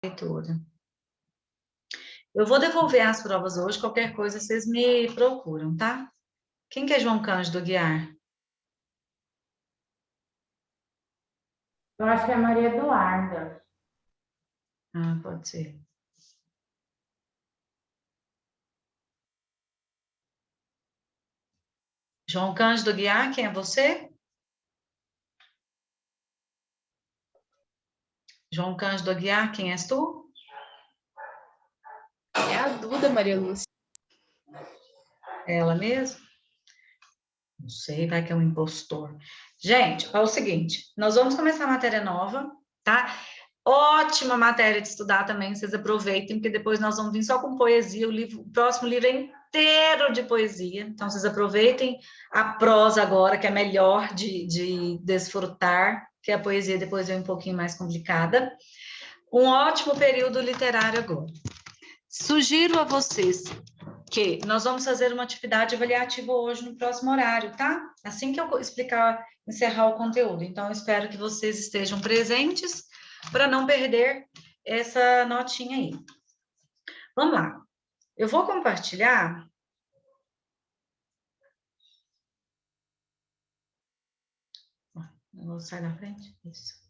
leitura. Eu vou devolver as provas hoje, qualquer coisa vocês me procuram, tá? Quem que é João Cândido Aguiar? Eu acho que é Maria Eduarda. Ah, pode ser. João Cândido Aguiar, quem é você? João Cândido Aguiar, quem és tu? É a Duda, Maria Lúcia. É ela mesmo? Não sei, vai que é um impostor. Gente, é o seguinte, nós vamos começar a matéria nova, tá? Ótima matéria de estudar também, vocês aproveitem, porque depois nós vamos vir só com poesia, o próximo livro é inteiro de poesia, então vocês aproveitem a prosa agora, que é melhor de desfrutar, que a poesia depois vem um pouquinho mais complicada. Um ótimo período literário agora. Sugiro a vocês que nós vamos fazer uma atividade avaliativa hoje no próximo horário, tá? Assim que eu encerrar o conteúdo. Então, eu espero que vocês estejam presentes para não perder essa notinha aí. Vamos lá. Eu vou compartilhar. Eu vou sair da frente. Isso.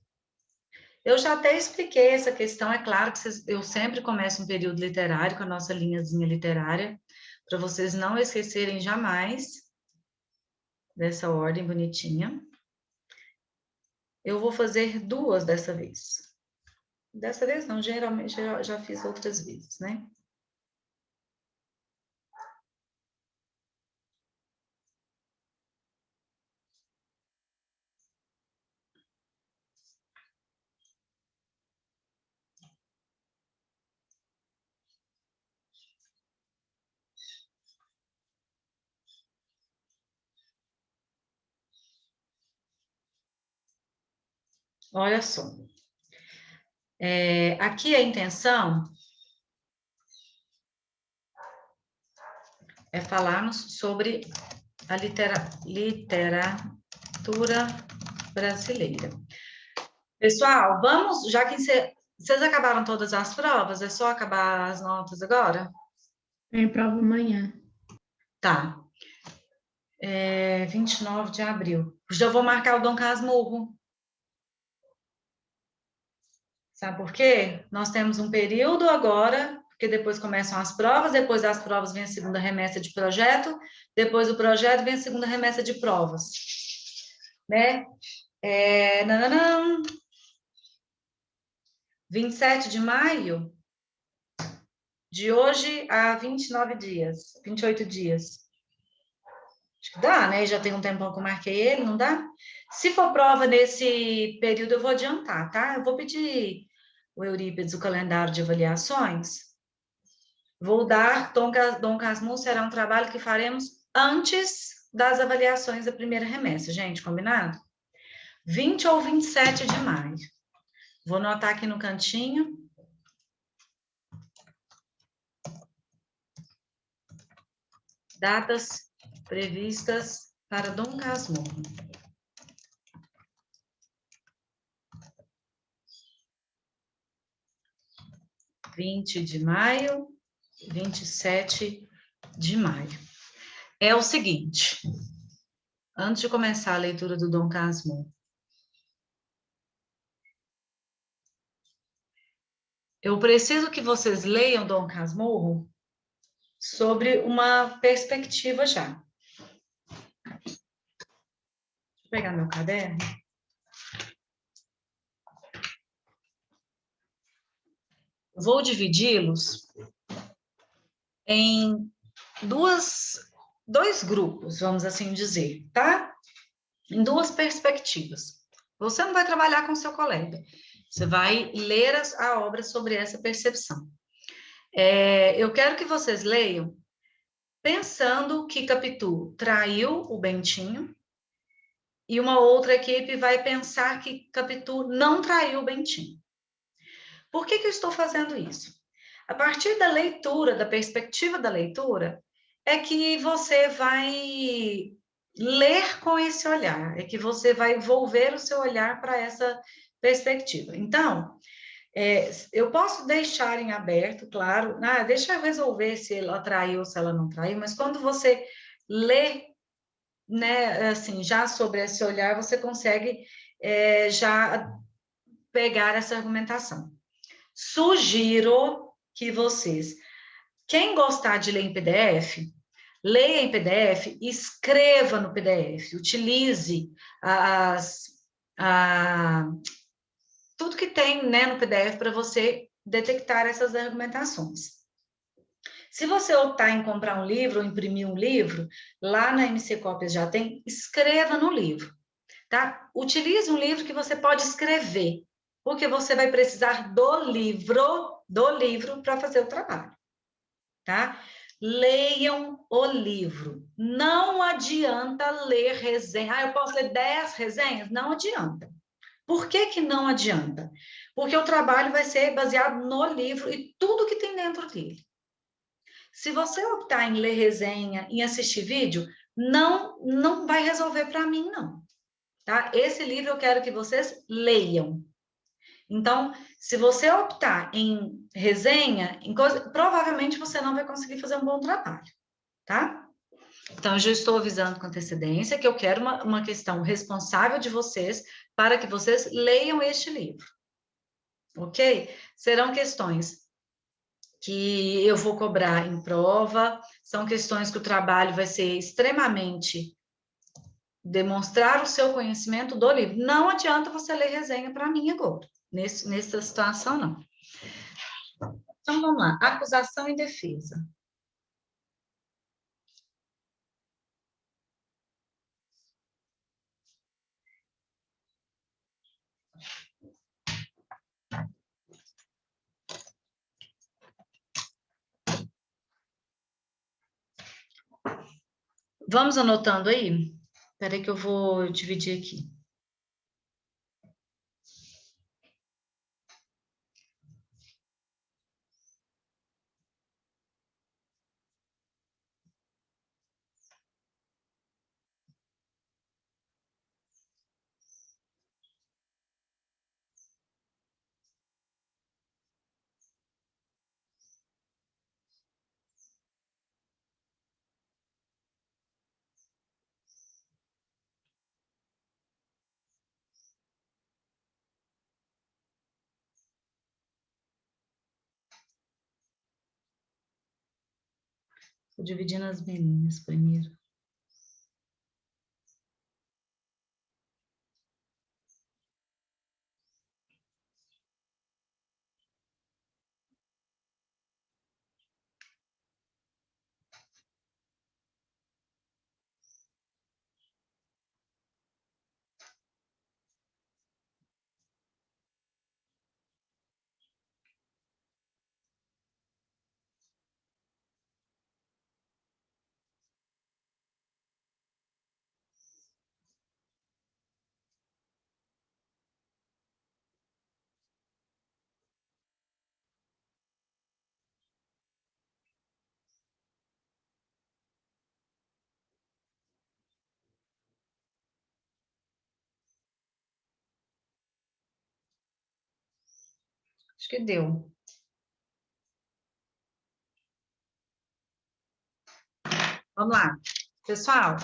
Eu já até expliquei essa questão. É claro que eu sempre começo um período literário com a nossa linhazinha literária, para vocês não esquecerem jamais dessa ordem bonitinha. Eu vou fazer duas dessa vez. Dessa vez não, geralmente já fiz outras vezes, né? Olha só. Aqui a intenção é falarmos sobre a literatura brasileira. Pessoal, vamos, já que vocês acabaram todas as provas, é só acabar as notas agora? Tem prova amanhã. Tá. 29 de abril. Já vou marcar o Dom Casmurro. Sabe por quê? Nós temos um período agora, porque depois começam as provas, depois das provas vem a segunda remessa de projeto, depois do projeto vem a segunda remessa de provas. Né? 27 de maio, de hoje a 29 dias, 28 dias. Acho que dá, né? Já tem um tempão que eu marquei ele, não dá? Se for prova nesse período, eu vou adiantar, tá? Eu vou pedir o Eurípides o calendário de avaliações. Vou dar, Dom Casmurro será um trabalho que faremos antes das avaliações da primeira remessa, gente, combinado? 20 ou 27 de maio. Vou anotar aqui no cantinho. Datas previstas para Dom Casmurro. (20 de maio, 27 de maio. É o seguinte, antes de começar a leitura do Dom Casmurro, eu preciso que vocês leiam Dom Casmurro sobre uma perspectiva já. Deixa eu pegar meu caderno. Vou dividi-los em dois grupos, vamos assim dizer, tá? Em duas perspectivas. Você não vai trabalhar com seu colega, você vai ler a obra sobre essa percepção. Eu quero que vocês leiam pensando que Capitu traiu o Bentinho e uma outra equipe vai pensar que Capitu não traiu o Bentinho. Por que eu estou fazendo isso? A partir da leitura, da perspectiva da leitura, é que você vai ler com esse olhar, é que você vai volver o seu olhar para essa perspectiva. Então, eu posso deixar em aberto, claro, deixa eu resolver se ela traiu ou se ela não traiu, mas quando você lê, né, assim, já sobre esse olhar, você consegue já pegar essa argumentação. Sugiro que vocês, quem gostar de ler em PDF, leia em PDF, escreva no PDF, utilize tudo que tem, né, no PDF para você detectar essas argumentações. Se você optar em comprar um livro ou imprimir um livro, lá na MC Cópias já tem, escreva no livro, tá? Utilize um livro que você pode escrever, porque você vai precisar do livro para fazer o trabalho, tá? Leiam o livro. Não adianta ler resenha. Eu posso ler 10 resenhas? Não adianta. Por que que não adianta? Porque o trabalho vai ser baseado no livro e tudo que tem dentro dele. Se você optar em ler resenha, em assistir vídeo, não vai resolver para mim, não. Tá? Esse livro eu quero que vocês leiam. Então, se você optar em resenha, provavelmente você não vai conseguir fazer um bom trabalho, tá? Então, eu já estou avisando com antecedência que eu quero uma questão responsável de vocês para que vocês leiam este livro, ok? Serão questões que eu vou cobrar em prova, são questões que o trabalho vai ser extremamente demonstrar o seu conhecimento do livro. Não adianta você ler resenha para mim agora, nessa situação, não. Então, vamos lá. Acusação e defesa. Vamos anotando aí? Espera aí que eu vou dividir aqui. Vou dividir nas meninas primeiro. Acho que deu. Vamos lá. Pessoal,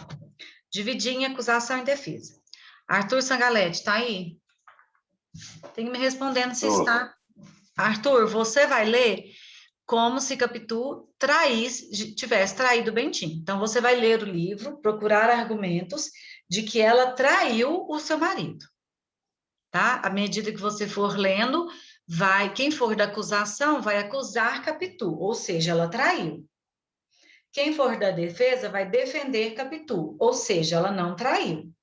dividir em acusação e defesa. Arthur Sangalete, está aí? Tem que me respondendo se está. Arthur, você vai ler como se Capitu tivesse traído Bentinho. Então, você vai ler o livro, procurar argumentos de que ela traiu o seu marido. Tá? À medida que você for lendo, quem for da acusação vai acusar Capitu, ou seja, ela traiu. Quem for da defesa vai defender Capitu, ou seja, ela não traiu,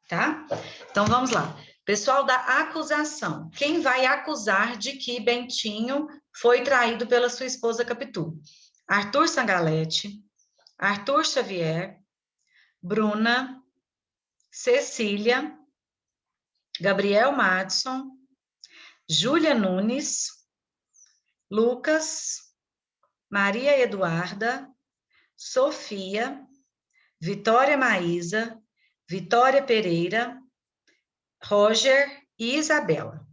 tá? Então, vamos lá. Pessoal da acusação, quem vai acusar de que Bentinho foi traído pela sua esposa Capitu? Arthur Sangalete, Arthur Xavier, Bruna, Cecília, Gabriel Madison, Júlia Nunes, Lucas, Maria Eduarda, Sofia, Vitória Maísa, Vitória Pereira, Roger e Isabela.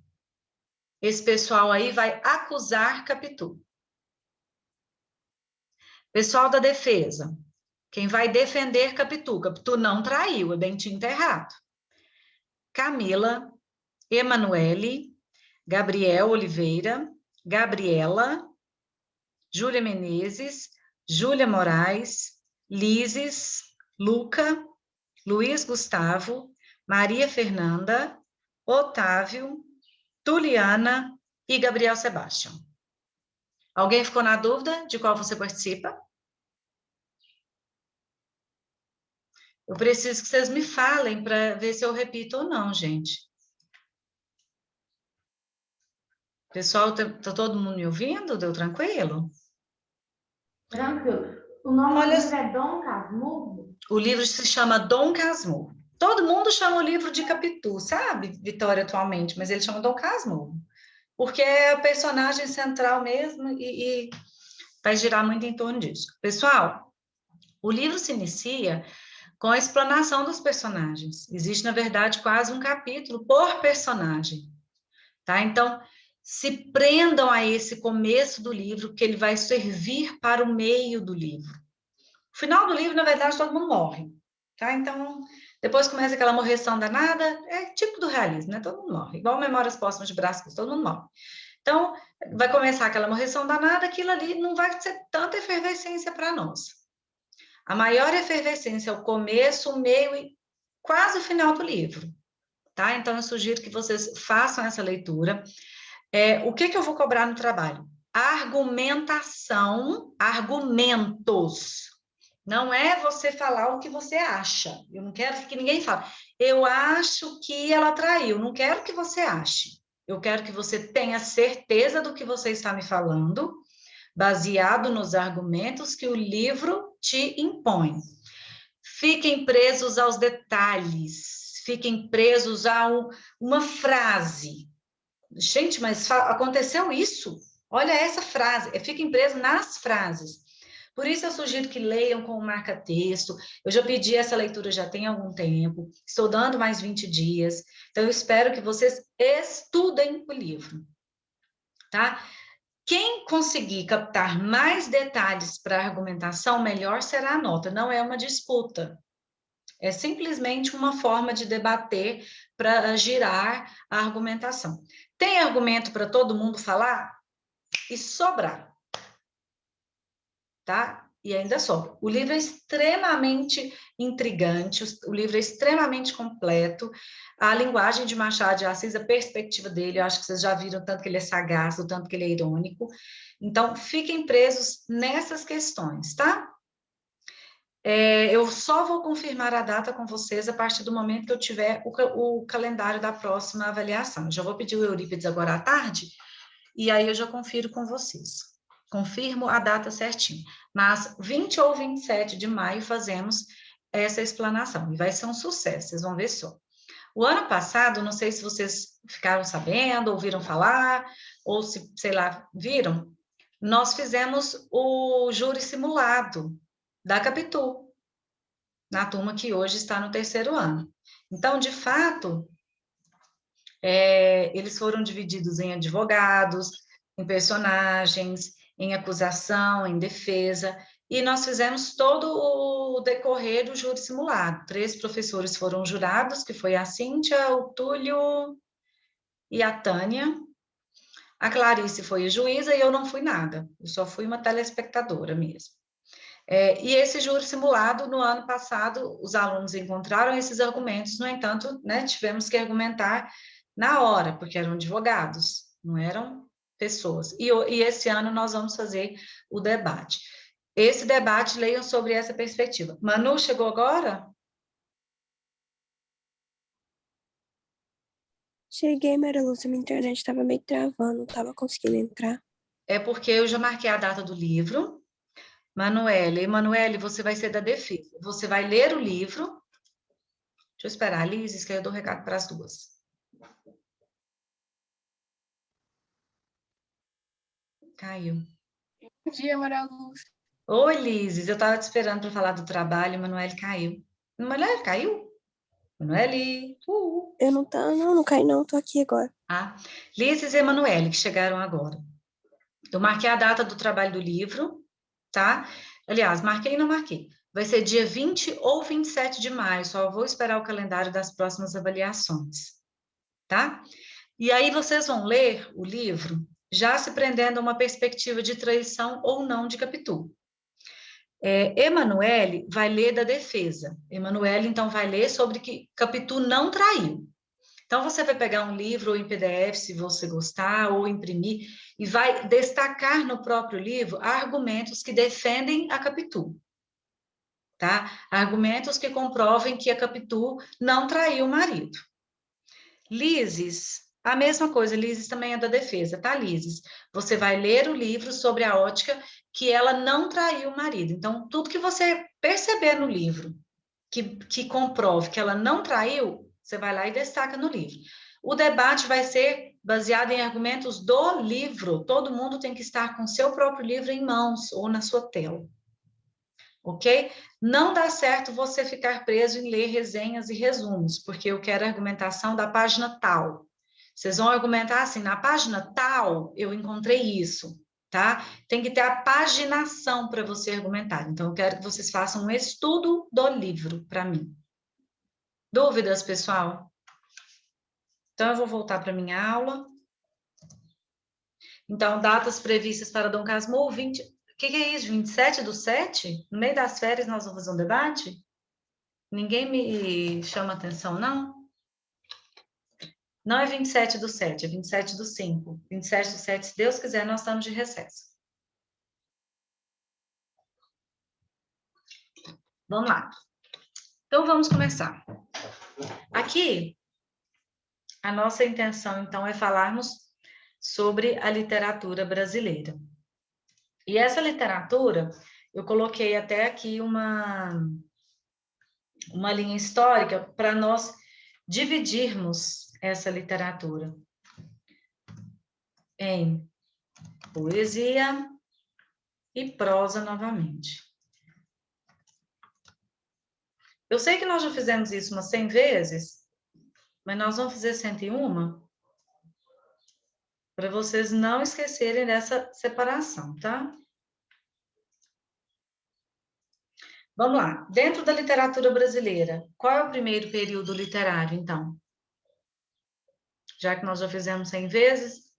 Esse pessoal aí vai acusar Capitu. Pessoal da defesa, quem vai defender Capitu? Capitu não traiu, é Bentinho tá errado. Camila, Emanuele, Gabriel Oliveira, Gabriela, Júlia Menezes, Júlia Moraes, Lises, Luca, Luiz Gustavo, Maria Fernanda, Otávio, Tuliana e Gabriel Sebastião. Alguém ficou na dúvida de qual você participa? Eu preciso que vocês me falem para ver se eu repito ou não, gente. Pessoal, tá todo mundo me ouvindo? Deu tranquilo? Tranquilo. O nome do Olha, livro é Dom Casmurro? o livro se chama Dom Casmurro. Todo mundo chama o livro de Capitu, sabe, Vitória, atualmente, mas ele chama Dom Casmurro, porque é o personagem central mesmo e vai girar muito em torno disso. Pessoal, o livro se inicia com a explanação dos personagens. Existe, na verdade, quase um capítulo por personagem, tá? Então, se prendam a esse começo do livro, que ele vai servir para o meio do livro. No final do livro, na verdade, todo mundo morre, tá? Então, depois começa aquela morreção danada, é típico do realismo, né? Todo mundo morre, igual Memórias Póstumas de Brás Cubas, todo mundo morre. Então, vai começar aquela morreção danada, aquilo ali não vai ser tanta efervescência para nós. A maior efervescência é o começo, o meio e quase o final do livro, tá? Então, eu sugiro que vocês façam essa leitura. O que eu vou cobrar no trabalho? Argumentação, argumentos. Não é você falar o que você acha. Eu não quero que ninguém fale. Eu acho que ela traiu. Não quero que você ache. Eu quero que você tenha certeza do que você está me falando, baseado nos argumentos que o livro te impõe. Fiquem presos aos detalhes. Fiquem presos a uma frase. Gente, mas aconteceu isso? Olha essa frase. Fiquem presos nas frases. Por isso eu sugiro que leiam com o marca-texto. Eu já pedi essa leitura já tem algum tempo. Estou dando mais 20 dias. Então, eu espero que vocês estudem o livro, tá? Quem conseguir captar mais detalhes para a argumentação, melhor será a nota. Não é uma disputa. É simplesmente uma forma de debater para girar a argumentação. Tem argumento para todo mundo falar? E sobrar, tá? E ainda sobra. O livro é extremamente intrigante, o livro é extremamente completo. A linguagem de Machado de Assis, a perspectiva dele, eu acho que vocês já viram o tanto que ele é sagaz, o tanto que ele é irônico. Então, fiquem presos nessas questões, tá? Eu só vou confirmar a data com vocês a partir do momento que eu tiver o calendário da próxima avaliação. Eu já vou pedir o Eurípides agora à tarde, e aí eu já confiro com vocês. Confirmo a data certinho. Mas 20 ou 27 de maio fazemos essa explanação, e vai ser um sucesso, vocês vão ver só. O ano passado, não sei se vocês ficaram sabendo, ouviram falar, ou se, sei lá, viram, nós fizemos o júri simulado da Capitu, na turma que hoje está no 3º ano. Então, de fato, eles foram divididos em advogados, em personagens, em acusação, em defesa, e nós fizemos todo o decorrer do júri simulado. 3 professores foram jurados, que foi a Cíntia, o Túlio e a Tânia. A Clarice foi a juíza e eu não fui nada, eu só fui uma telespectadora mesmo. E esse júri simulado, no ano passado, os alunos encontraram esses argumentos, no entanto, né, tivemos que argumentar na hora, porque eram advogados, não eram pessoas. E esse ano nós vamos fazer o debate. Esse debate, leiam sobre essa perspectiva. Manu, chegou agora? Cheguei, Maria Lúcia, minha internet estava meio travando, não estava conseguindo entrar. É porque eu já marquei a data do livro. Emanuele, você vai ser da defesa. Você vai ler o livro. Deixa eu esperar, Liz, que eu dou recado para as duas. Caiu. Bom dia, Maria Lúcia. Oi, Liz, eu estava te esperando para falar do trabalho, Emanuele caiu. Emanuele caiu? Emanuele. Eu não caí não, tô aqui agora. Lises e Emanuele, que chegaram agora. Eu marquei a data do trabalho do livro, tá? Aliás, marquei e não marquei. Vai ser dia 20 ou 27 de maio, só vou esperar o calendário das próximas avaliações, tá? E aí vocês vão ler o livro já se prendendo a uma perspectiva de traição ou não de Capitu. Emanuele vai ler da defesa. Emanuele, então, vai ler sobre que Capitu não traiu. Então, você vai pegar um livro ou em PDF, se você gostar, ou imprimir, e vai destacar no próprio livro argumentos que defendem a Capitu, tá? Argumentos que comprovem que a Capitu não traiu o marido. Lises, a mesma coisa, Lises também é da defesa, tá, Lises? Você vai ler o livro sobre a ótica que ela não traiu o marido. Então, tudo que você perceber no livro que comprove que ela não traiu, você vai lá e destaca no livro. O debate vai ser baseado em argumentos do livro. Todo mundo tem que estar com seu próprio livro em mãos ou na sua tela. Ok? Não dá certo você ficar preso em ler resenhas e resumos, porque eu quero a argumentação da página tal. Vocês vão argumentar assim, na página tal, eu encontrei isso, tá? Tem que ter a paginação para você argumentar. Então, eu quero que vocês façam um estudo do livro para mim. Dúvidas, pessoal? Então, eu vou voltar para minha aula. Então, datas previstas para Dom Casmurro, 20... O que é isso? 27/7? No meio das férias nós vamos fazer um debate? Ninguém me chama atenção, não? Não é 27/7, é 27/5. 27/7, se Deus quiser, nós estamos de recesso. Vamos lá. Então, vamos começar. Aqui, a nossa intenção, então, é falarmos sobre a literatura brasileira. E essa literatura, eu coloquei até aqui uma linha histórica para nós dividirmos essa literatura em poesia e prosa novamente. Eu sei que nós já fizemos isso umas 100 vezes, mas nós vamos fazer 101 para vocês não esquecerem dessa separação, tá? Vamos lá. Dentro da literatura brasileira, qual é o primeiro período literário, então? Já que nós já fizemos 100 vezes.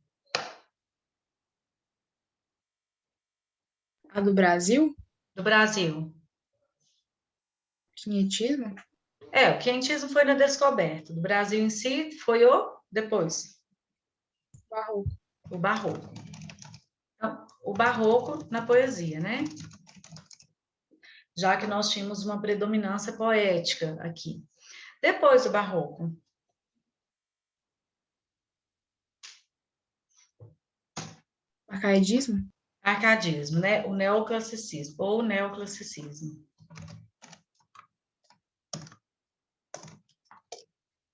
A do Brasil? Do Brasil. Quinhentismo? O quinhentismo foi na descoberta. Do Brasil em si foi depois. Barroco. O barroco. Então, o barroco na poesia, né? Já que nós tínhamos uma predominância poética aqui. Depois do barroco. Arcaidismo? Arcadismo, né? O neoclassicismo, ou neoclassicismo.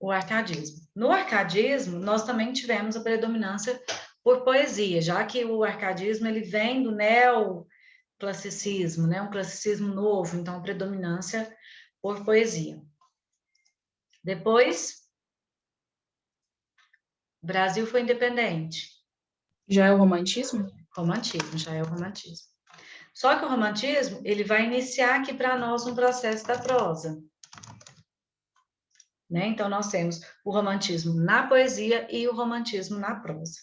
O arcadismo. No arcadismo, nós também tivemos a predominância por poesia, já que o arcadismo ele vem do neoclassicismo, né? Um classicismo novo, então a predominância por poesia. Depois, o Brasil foi independente. Já é o romantismo? Romantismo, já é o romantismo. Só que o romantismo, ele vai iniciar aqui para nós um processo da prosa. Né? Então, nós temos o romantismo na poesia e o romantismo na prosa.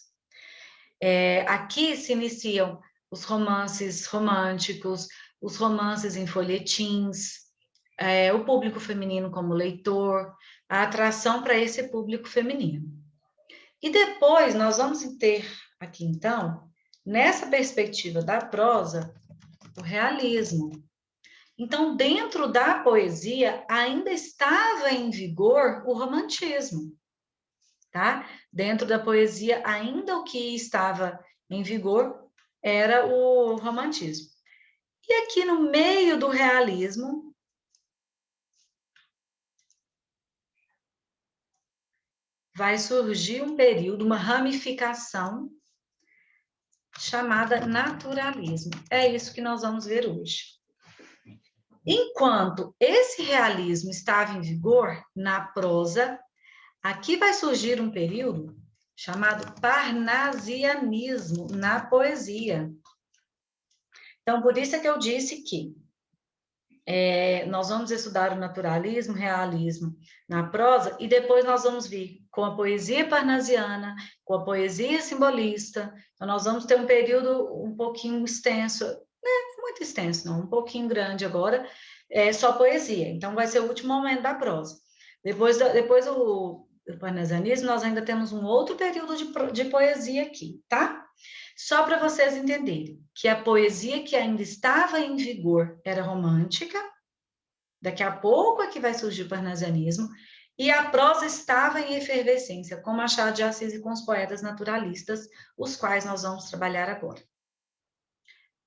Aqui se iniciam os romances românticos, os romances em folhetins, o público feminino como leitor, a atração para esse público feminino. E depois nós vamos ter aqui, então, nessa perspectiva da prosa, o realismo. Então, dentro da poesia, ainda estava em vigor o romantismo, tá? Dentro da poesia, ainda o que estava em vigor era o romantismo. E aqui no meio do realismo, vai surgir um período, uma ramificação chamada naturalismo. É isso que nós vamos ver hoje. Enquanto esse realismo estava em vigor, na prosa, aqui vai surgir um período chamado parnasianismo na poesia. Então, por isso é que eu disse que nós vamos estudar o naturalismo, realismo na prosa, e depois nós vamos vir com a poesia parnasiana, com a poesia simbolista. Então, nós vamos ter um período um pouquinho extenso, muito extenso, não, um pouquinho grande agora, só poesia. Então, vai ser o último momento da prosa. Depois do parnasianismo, nós ainda temos um outro período de poesia aqui, tá? Só para vocês entenderem que a poesia que ainda estava em vigor era romântica, daqui a pouco é que vai surgir o parnasianismo, e a prosa estava em efervescência, com Machado de Assis e com os poetas naturalistas, os quais nós vamos trabalhar agora.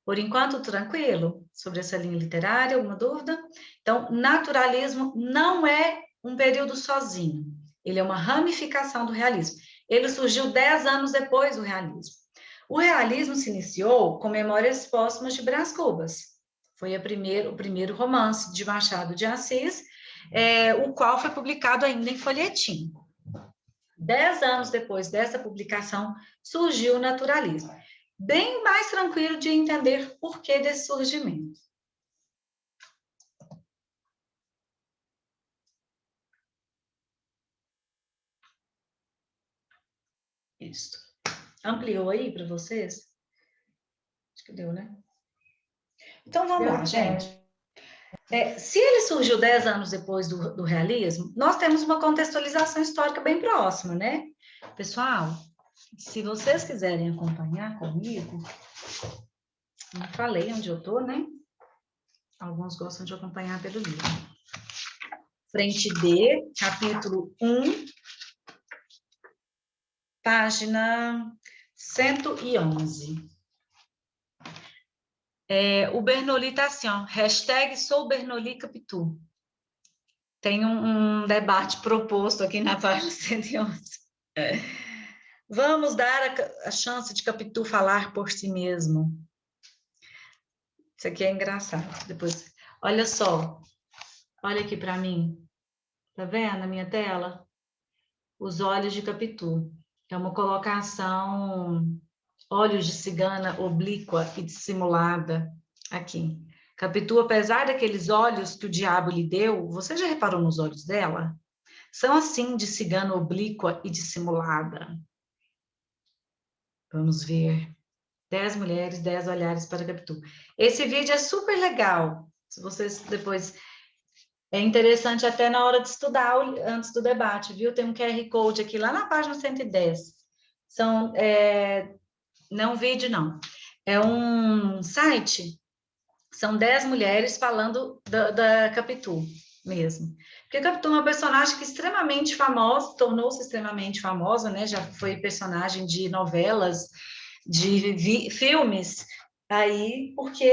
Por enquanto, tranquilo sobre essa linha literária, alguma dúvida? Então, naturalismo não é um período sozinho, ele é uma ramificação do realismo. Ele surgiu 10 anos depois do realismo. O realismo se iniciou com Memórias Póstumas de Brás Cubas. Foi o primeiro romance de Machado de Assis, o qual foi publicado ainda em folhetim. 10 anos depois dessa publicação, surgiu o naturalismo. Bem mais tranquilo de entender por que desse surgimento. Isso. Ampliou aí para vocês? Acho que deu, né? Então, vamos lá, gente. Se ele surgiu 10 anos depois do realismo, nós temos uma contextualização histórica bem próxima, né? Pessoal, se vocês quiserem acompanhar comigo, não falei onde eu estou, né? Alguns gostam de acompanhar pelo livro. Frente D, capítulo 1, página 111. O Bernoulli está assim, ó, hashtag sou Bernoulli Capitu. Tem um debate proposto aqui na página 111. Vamos dar a chance de Capitu falar por si mesmo. Isso aqui é engraçado. Depois, olha só. Olha aqui para mim. Tá vendo na minha tela? Os olhos de Capitu. É uma colocação, olhos de cigana oblíqua e dissimulada aqui. Capitu, apesar daqueles olhos que o diabo lhe deu, você já reparou nos olhos dela? São assim de cigana oblíqua e dissimulada. Vamos ver. 10 mulheres, 10 olhares para Capitu. Esse vídeo é super legal. Se vocês depois... É interessante até na hora de estudar, antes do debate, viu? Tem um QR Code aqui, lá na página 110. Não é um vídeo, não. É um site. São 10 mulheres falando da Capitu mesmo. Porque a Capitu é uma personagem que é extremamente famosa, tornou-se extremamente famosa, né? Já foi personagem de novelas, de filmes, aí, porque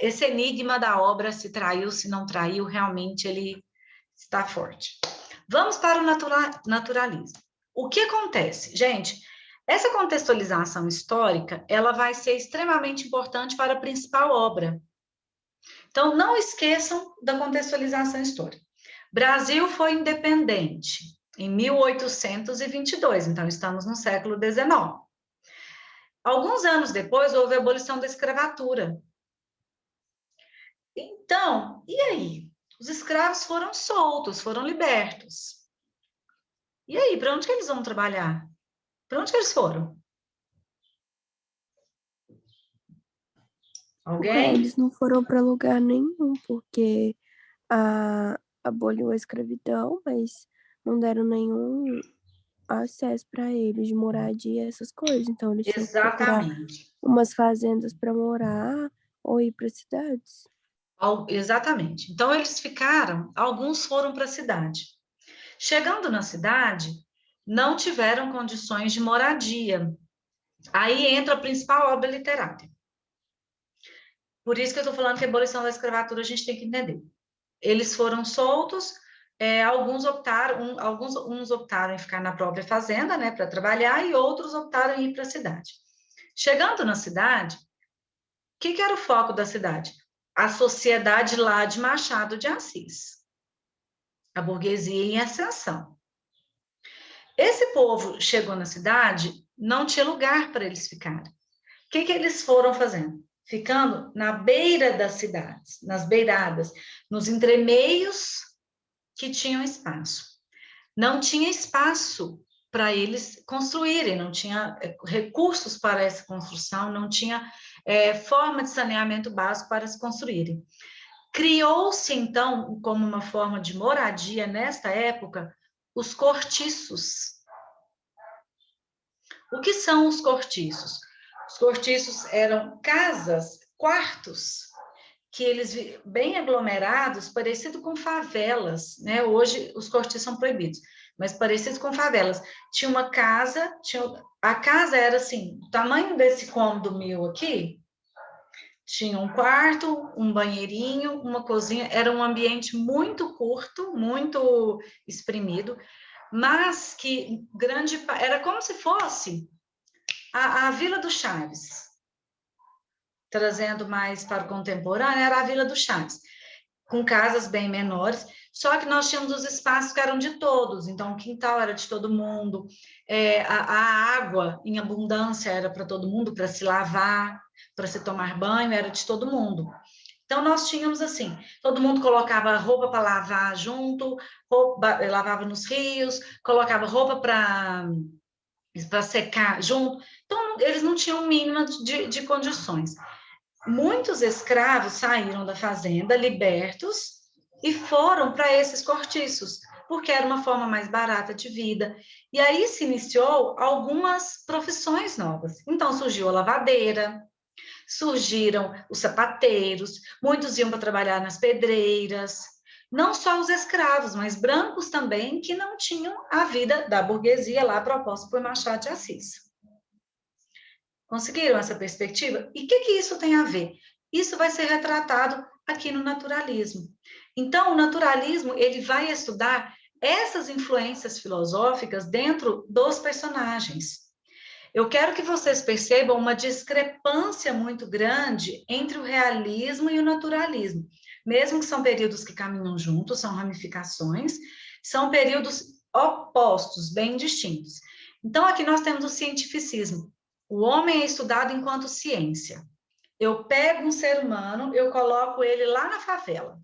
esse enigma da obra, se traiu, se não traiu, realmente ele está forte. Vamos para o naturalismo. O que acontece? Gente, essa contextualização histórica, ela vai ser extremamente importante para a principal obra. Então, não esqueçam da contextualização histórica. Brasil foi independente em 1822, então estamos no século XIX. Alguns anos depois, houve a abolição da escravatura. Então, e aí? Os escravos foram soltos, foram libertos. E aí, para onde que eles vão trabalhar? Para onde que eles foram? Alguém? Eles não foram para lugar nenhum, porque aboliu a escravidão, mas não deram nenhum acesso para eles de moradia, essas coisas. Então, eles tinham que procurar Exatamente. umas fazendas para morar ou ir para cidades. Exatamente. Então, eles ficaram, alguns foram para a cidade. Chegando na cidade, não tiveram condições de moradia. Aí entra a principal obra literária. Por isso que eu estou falando que a abolição da escravatura a gente tem que entender. Eles foram soltos, uns optaram em ficar na própria fazenda, né, para trabalhar, e outros optaram em ir para a cidade. Chegando na cidade, o que era o foco da cidade? a sociedade lá de Machado de Assis, a burguesia em ascensão. Esse povo chegou na cidade, não tinha lugar para eles ficarem. O que eles foram fazendo? Ficando na beira das cidades, nas beiradas, nos entremeios que tinham espaço. Não tinha espaço para eles construírem, não tinha recursos para essa construção, não tinha forma de saneamento básico para se construírem. Criou-se, então, como uma forma de moradia, nesta época, os cortiços. O que são os cortiços? Os cortiços eram casas, quartos, que eles bem aglomerados, parecido com favelas, né? Hoje os cortiços são proibidos, mas parecido com favelas. Tinha uma casa, a casa era assim, o tamanho desse cômodo meu aqui, tinha um quarto, um banheirinho, uma cozinha, era um ambiente muito curto, muito exprimido, mas que era como se fosse a Vila do Chaves. Trazendo mais para o contemporâneo, era a Vila do Chaves, com casas bem menores, só que nós tínhamos os espaços que eram de todos, então o quintal era de todo mundo, a água em abundância era para todo mundo, para se lavar, para se tomar banho, era de todo mundo. Então, nós tínhamos assim, todo mundo colocava roupa para lavar junto, lavava nos rios, colocava roupa para secar junto, então eles não tinham o mínimo de condições. Muitos escravos saíram da fazenda, libertos, e foram para esses cortiços, porque era uma forma mais barata de vida. E aí se iniciou algumas profissões novas. Então surgiu a lavadeira, surgiram os sapateiros, muitos iam para trabalhar nas pedreiras, não só os escravos, mas brancos também, que não tinham a vida da burguesia lá proposta por Machado de Assis. Conseguiram essa perspectiva? E o que isso tem a ver? Isso vai ser retratado aqui no naturalismo. Então, o naturalismo, ele vai estudar essas influências filosóficas dentro dos personagens. Eu quero que vocês percebam uma discrepância muito grande entre o realismo e o naturalismo. Mesmo que são períodos que caminham juntos, são ramificações, são períodos opostos, bem distintos. Então, aqui nós temos o cientificismo. O homem é estudado enquanto ciência. Eu pego um ser humano, eu coloco ele lá na favela.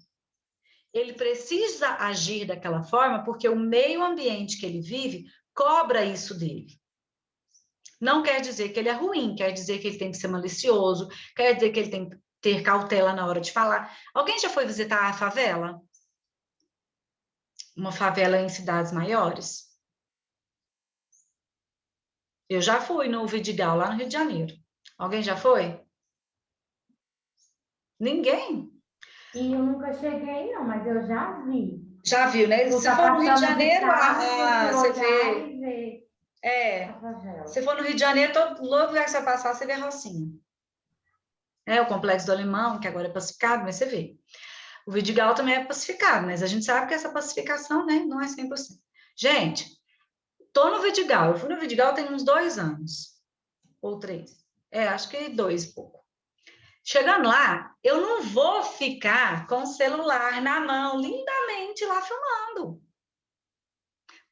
Ele precisa agir daquela forma porque o meio ambiente que ele vive cobra isso dele. Não quer dizer que ele é ruim, quer dizer que ele tem que ser malicioso, quer dizer que ele tem que ter cautela na hora de falar. Alguém já foi visitar a favela? Uma favela em cidades maiores? Eu já fui no Vidigal, lá no Rio de Janeiro. Alguém já foi? Ninguém? E eu nunca cheguei, não, mas eu já vi. Já viu, né? Se for no Rio de Janeiro, você vê... vê É, se for no Rio de Janeiro, todo lugar que você vai passar, você vê a Rocinha. O Complexo do Alemão, que agora é pacificado, mas você vê. O Vidigal também é pacificado, mas a gente sabe que essa pacificação, né, não é 100%. Gente, tô no Vidigal, eu fui no Vidigal tem uns 2 anos, ou 3. Acho que 2 e pouco. Chegando lá, eu não vou ficar com o celular na mão, lindamente lá filmando.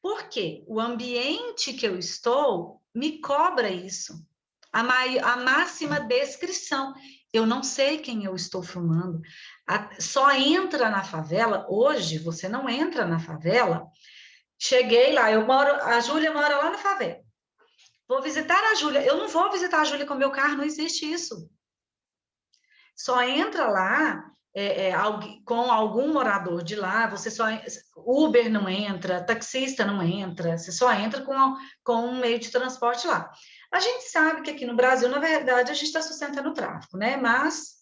Por quê? O ambiente que eu estou me cobra isso. A máxima descrição. Eu não sei quem eu estou filmando. Só entra na favela. Hoje, você não entra na favela. Cheguei lá, a Júlia mora lá na favela. Vou visitar a Júlia. Eu não vou visitar a Júlia com meu carro, não existe isso. Só entra lá com algum morador de lá, Uber não entra, taxista não entra, você só entra com um meio de transporte lá. A gente sabe que aqui no Brasil, na verdade, a gente está sustentando o tráfico, né? Mas,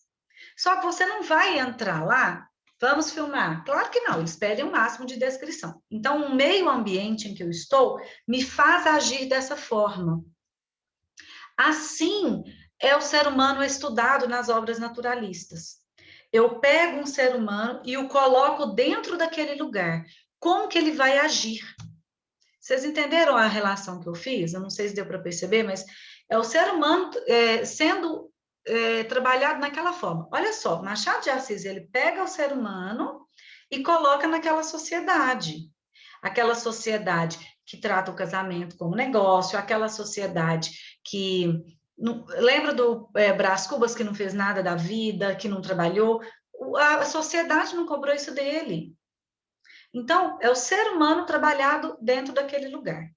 só que você não vai entrar lá, vamos filmar. Claro que não, eles pedem o máximo de descrição. Então, o meio ambiente em que eu estou me faz agir dessa forma. Assim, é o ser humano estudado nas obras naturalistas. Eu pego um ser humano e o coloco dentro daquele lugar. Como que ele vai agir? Vocês entenderam a relação que eu fiz? Eu não sei se deu para perceber, mas é o ser humano sendo trabalhado naquela forma. Olha só, Machado de Assis, ele pega o ser humano e coloca naquela sociedade. Aquela sociedade que trata o casamento como negócio, aquela sociedade que... lembra do Brás Cubas, que não fez nada da vida, que não trabalhou? A sociedade não cobrou isso dele. Então, é o ser humano trabalhado dentro daquele lugar.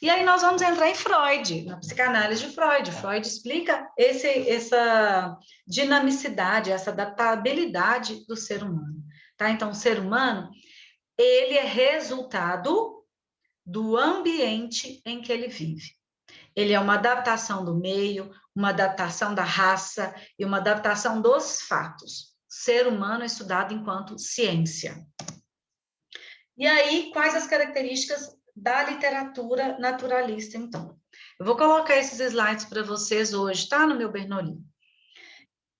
E aí nós vamos entrar em Freud, na psicanálise de Freud. Freud explica essa dinamicidade, essa adaptabilidade do ser humano. Tá? Então, o ser humano, ele é resultado do ambiente em que ele vive. Ele é uma adaptação do meio, uma adaptação da raça e uma adaptação dos fatos. Ser humano é estudado enquanto ciência. E aí, quais as características da literatura naturalista, então? Eu vou colocar esses slides para vocês hoje, tá? No meu Bernoulli.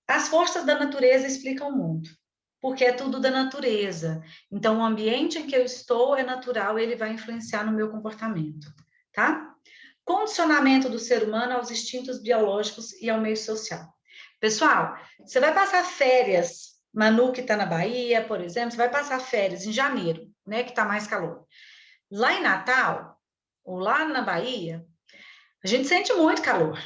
As forças da natureza explicam o mundo, porque é tudo da natureza. Então, o ambiente em que eu estou é natural e ele vai influenciar no meu comportamento, tá? Condicionamento do ser humano aos instintos biológicos e ao meio social. Pessoal, você vai passar férias, Manu, que está na Bahia, por exemplo, você vai passar férias em janeiro, né, que está mais calor. Lá em Natal, ou lá na Bahia, a gente sente muito calor,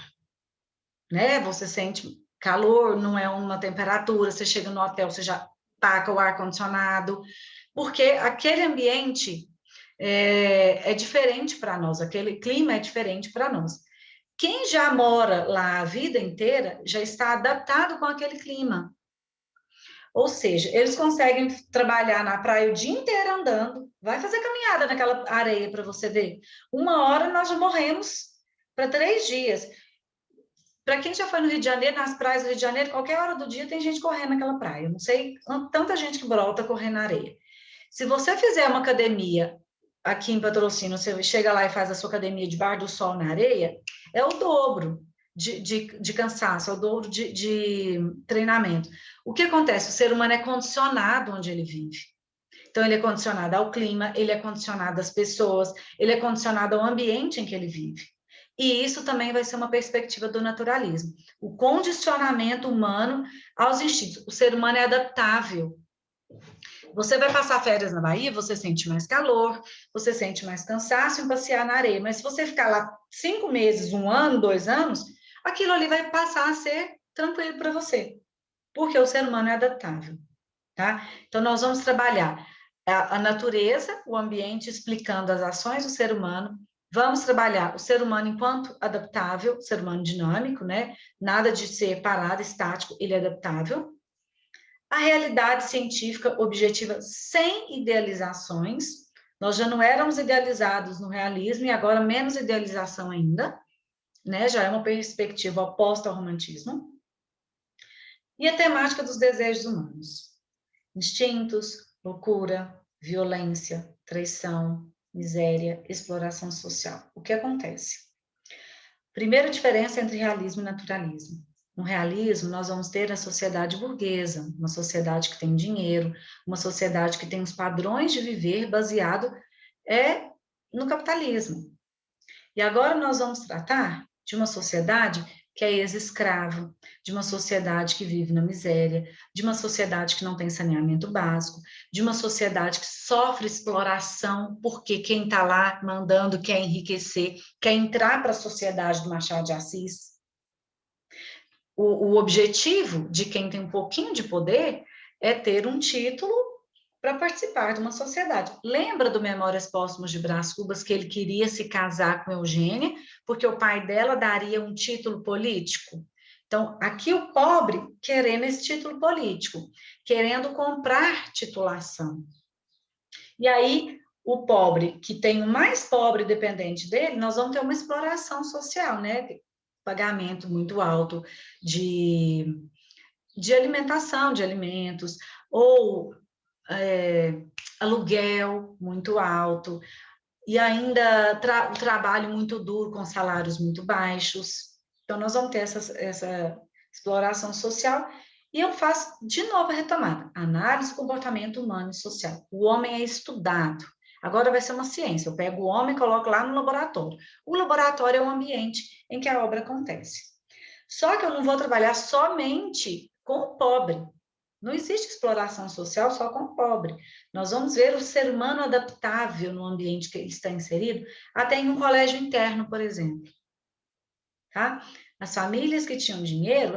né? Você sente calor, não é uma temperatura, você chega no hotel, você já taca o ar-condicionado, porque aquele ambiente é diferente para nós, aquele clima é diferente para nós. Quem já mora lá a vida inteira já está adaptado com aquele clima. Ou seja, eles conseguem trabalhar na praia o dia inteiro andando, vai fazer caminhada naquela areia para você ver. 1 hora nós já morremos para 3 dias. Para quem já foi no Rio de Janeiro, nas praias do Rio de Janeiro, qualquer hora do dia tem gente correndo naquela praia. Eu não sei tanta gente que brota correndo na areia. Se você fizer uma academia aqui em Patrocínio, você chega lá e faz a sua academia debaixo do sol na areia, é o dobro de cansaço, é o dobro de treinamento. O que acontece? O ser humano é condicionado onde ele vive. Então, ele é condicionado ao clima, ele é condicionado às pessoas, ele é condicionado ao ambiente em que ele vive. E isso também vai ser uma perspectiva do naturalismo. O condicionamento humano aos instintos. O ser humano é adaptável. Você vai passar férias na Bahia, você sente mais calor, você sente mais cansaço em passear na areia, mas se você ficar lá 5 meses, 1 ano, 2 anos, aquilo ali vai passar a ser tranquilo para você, porque o ser humano é adaptável, tá? Então, nós vamos trabalhar a natureza, o ambiente, explicando as ações do ser humano, vamos trabalhar o ser humano enquanto adaptável, ser humano dinâmico, né? Nada de ser parado, estático, ele é adaptável. A realidade científica objetiva sem idealizações. Nós já não éramos idealizados no realismo e agora menos idealização ainda, né? Já é uma perspectiva oposta ao romantismo. E a temática dos desejos humanos. Instintos, loucura, violência, traição, miséria, exploração social. O que acontece? Primeira diferença entre realismo e naturalismo. No realismo, nós vamos ter a sociedade burguesa, uma sociedade que tem dinheiro, uma sociedade que tem os padrões de viver baseado no capitalismo. E agora nós vamos tratar de uma sociedade que é ex-escravo, de uma sociedade que vive na miséria, de uma sociedade que não tem saneamento básico, de uma sociedade que sofre exploração, porque quem está lá mandando quer enriquecer, quer entrar para a sociedade do Machado de Assis. O objetivo de quem tem um pouquinho de poder é ter um título para participar de uma sociedade. Lembra do Memórias Póstumas de Brás Cubas, que ele queria se casar com Eugênia, porque o pai dela daria um título político? Então, aqui o pobre querendo esse título político, querendo comprar titulação. E aí, o pobre, que tem o mais pobre dependente dele, nós vamos ter uma exploração social, né? Pagamento muito alto de alimentação, de alimentos, ou aluguel muito alto, e ainda o trabalho muito duro, com salários muito baixos. Então, nós vamos ter essa exploração social, e eu faço de novo a retomada: análise do comportamento humano e social. O homem é estudado. Agora vai ser uma ciência. Eu pego o homem e coloco lá no laboratório. O laboratório é o ambiente em que a obra acontece. Só que eu não vou trabalhar somente com o pobre. Não existe exploração social só com o pobre. Nós vamos ver o ser humano adaptável no ambiente que ele está inserido, até em um colégio interno, por exemplo. Tá? As famílias que tinham dinheiro,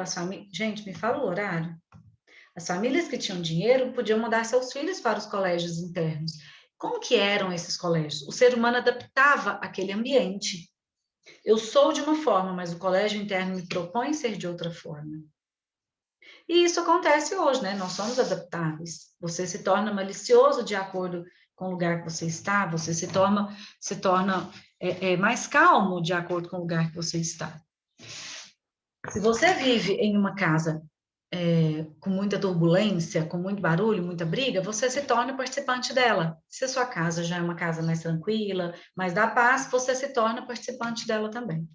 gente, me fala o horário. As famílias que tinham dinheiro podiam mandar seus filhos para os colégios internos. Como que eram esses colégios? O ser humano adaptava aquele ambiente. Eu sou de uma forma, mas o colégio interno me propõe ser de outra forma. E isso acontece hoje, né? Nós somos adaptáveis. Você se torna malicioso de acordo com o lugar que você está, você se torna mais calmo de acordo com o lugar que você está. Se você vive em uma casa com muita turbulência, com muito barulho, muita briga, você se torna participante dela. Se a sua casa já é uma casa mais tranquila, mais da paz, você se torna participante dela também.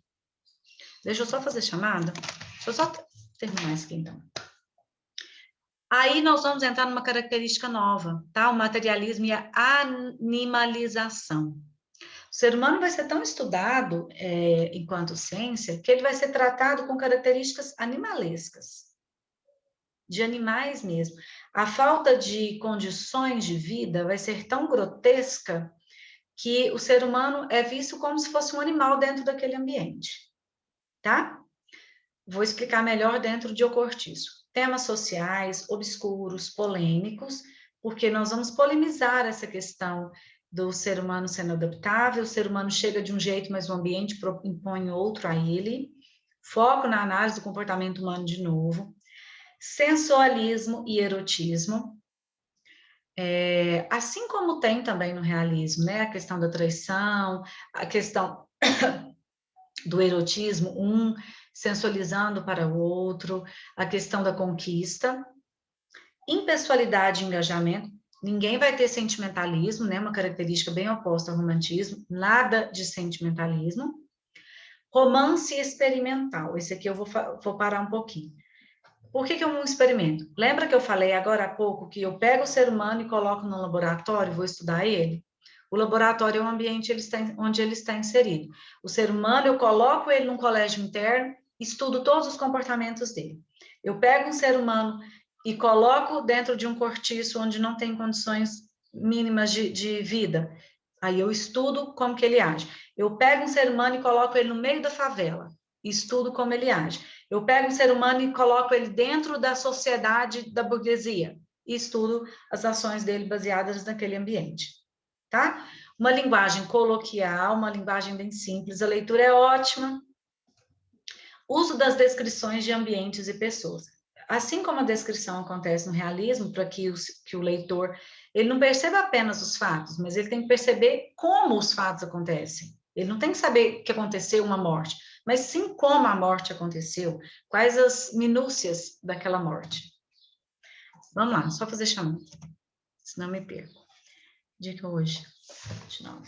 Deixa eu só fazer chamada. Deixa eu só terminar isso aqui, então. Aí nós vamos entrar numa característica nova, tá? O materialismo e a animalização. O ser humano vai ser tão estudado enquanto ciência que ele vai ser tratado com características animalescas, de animais mesmo. A falta de condições de vida vai ser tão grotesca que o ser humano é visto como se fosse um animal dentro daquele ambiente, tá? Vou explicar melhor dentro de O Cortiço. Temas sociais, obscuros, polêmicos, porque nós vamos polemizar essa questão do ser humano sendo adaptável, o ser humano chega de um jeito, mas o ambiente impõe outro a ele. Foco na análise do comportamento humano de novo. Sensualismo e erotismo. Assim como tem também no realismo, né? A questão da traição, a questão do erotismo, sensualizando para o outro, a questão da conquista, impessoalidade e engajamento. Ninguém vai ter sentimentalismo, né? Uma característica bem oposta ao romantismo, nada de sentimentalismo. Romance experimental, esse aqui eu vou parar um pouquinho. Por que é um experimento? Lembra que eu falei agora há pouco que eu pego o ser humano e coloco no laboratório, vou estudar ele? O laboratório é o ambiente onde ele está inserido. O ser humano, eu coloco ele num colégio interno, estudo todos os comportamentos dele. Eu pego um ser humano e coloco dentro de um cortiço onde não tem condições mínimas de vida. Aí eu estudo como que ele age. Eu pego um ser humano e coloco ele no meio da favela. Estudo como ele age. Eu pego um ser humano e coloco ele dentro da sociedade da burguesia. E estudo as ações dele baseadas naquele ambiente. Tá? Uma linguagem coloquial, uma linguagem bem simples. A leitura é ótima. Uso das descrições de ambientes e pessoas. Assim como a descrição acontece no realismo, para que o leitor ele não perceba apenas os fatos, mas ele tem que perceber como os fatos acontecem. Ele não tem que saber que aconteceu uma morte, mas sim como a morte aconteceu, quais as minúcias daquela morte. Vamos lá, só fazer chamada, senão me perco. Dica hoje, 29.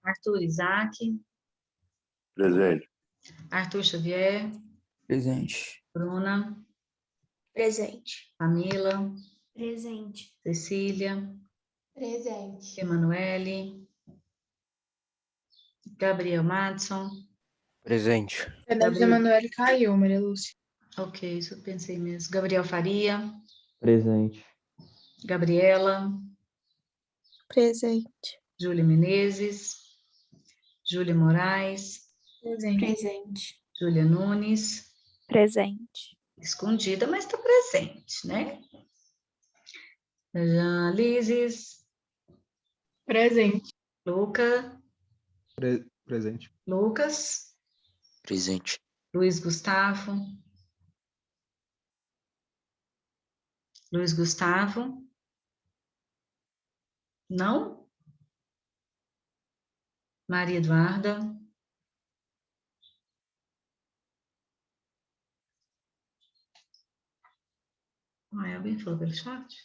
Arthur Isaac. Presente. Arthur Xavier. Presente. Bruna. Presente. Camila. Presente. Cecília. Presente. Emanuele. Gabriel Madson. Presente. Fernanda Emanuele caiu, Maria Lúcia. Ok, isso eu pensei mesmo. Gabriel Faria. Presente. Gabriela. Presente. Júlia Menezes. Júlia Moraes. Presente. Júlia Nunes. Presente. Escondida, mas está presente, né? Lises. Presente. Luca. Presente. Lucas. Presente. Luiz Gustavo. Luiz Gustavo. Não? Maria Eduarda. Alguém falou pelo chat?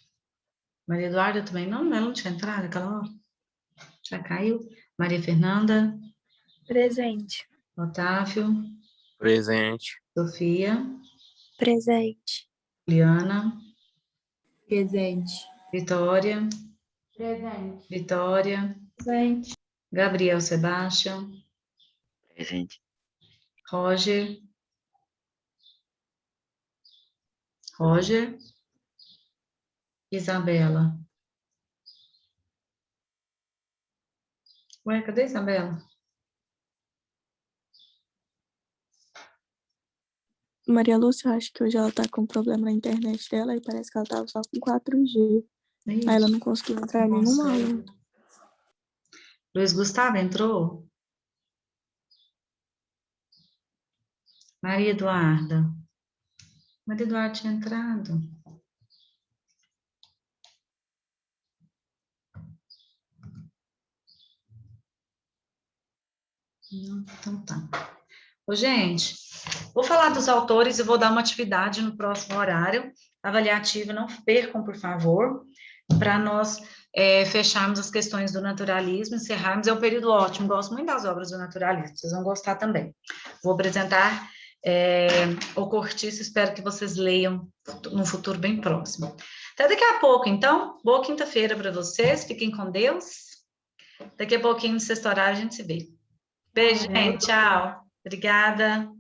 Maria Eduarda também não? Ela não tinha entrado naquela hora? Já caiu? Maria Fernanda. Presente. Otávio. Presente. Sofia. Presente. Juliana. Presente. Vitória. Presente. Vitória, Presente. Gabriel Sebastião, Presente. Roger, Roger, Isabela. Ué, cadê a Isabela? Maria Lúcia, eu acho que hoje ela tá com problema na internet dela e parece que ela tava só com 4G. Ih, Aí ela não conseguiu entrar em não nenhuma consegue. aula. Luiz Gustavo entrou? Maria Eduarda. Maria Eduarda tinha entrado. Não, então tá. Ô, gente, vou falar dos autores e vou dar uma atividade no próximo horário avaliativo. Não percam, por favor, para nós fecharmos as questões do naturalismo, encerrarmos. É um período ótimo, gosto muito das obras do naturalismo, vocês vão gostar também. Vou apresentar o Cortiço, espero que vocês leiam num futuro bem próximo. Até daqui a pouco, então. Boa quinta-feira para vocês, fiquem com Deus. Daqui a pouquinho, no sexto horário, a gente se vê. Beijo, gente. Tchau. Obrigada.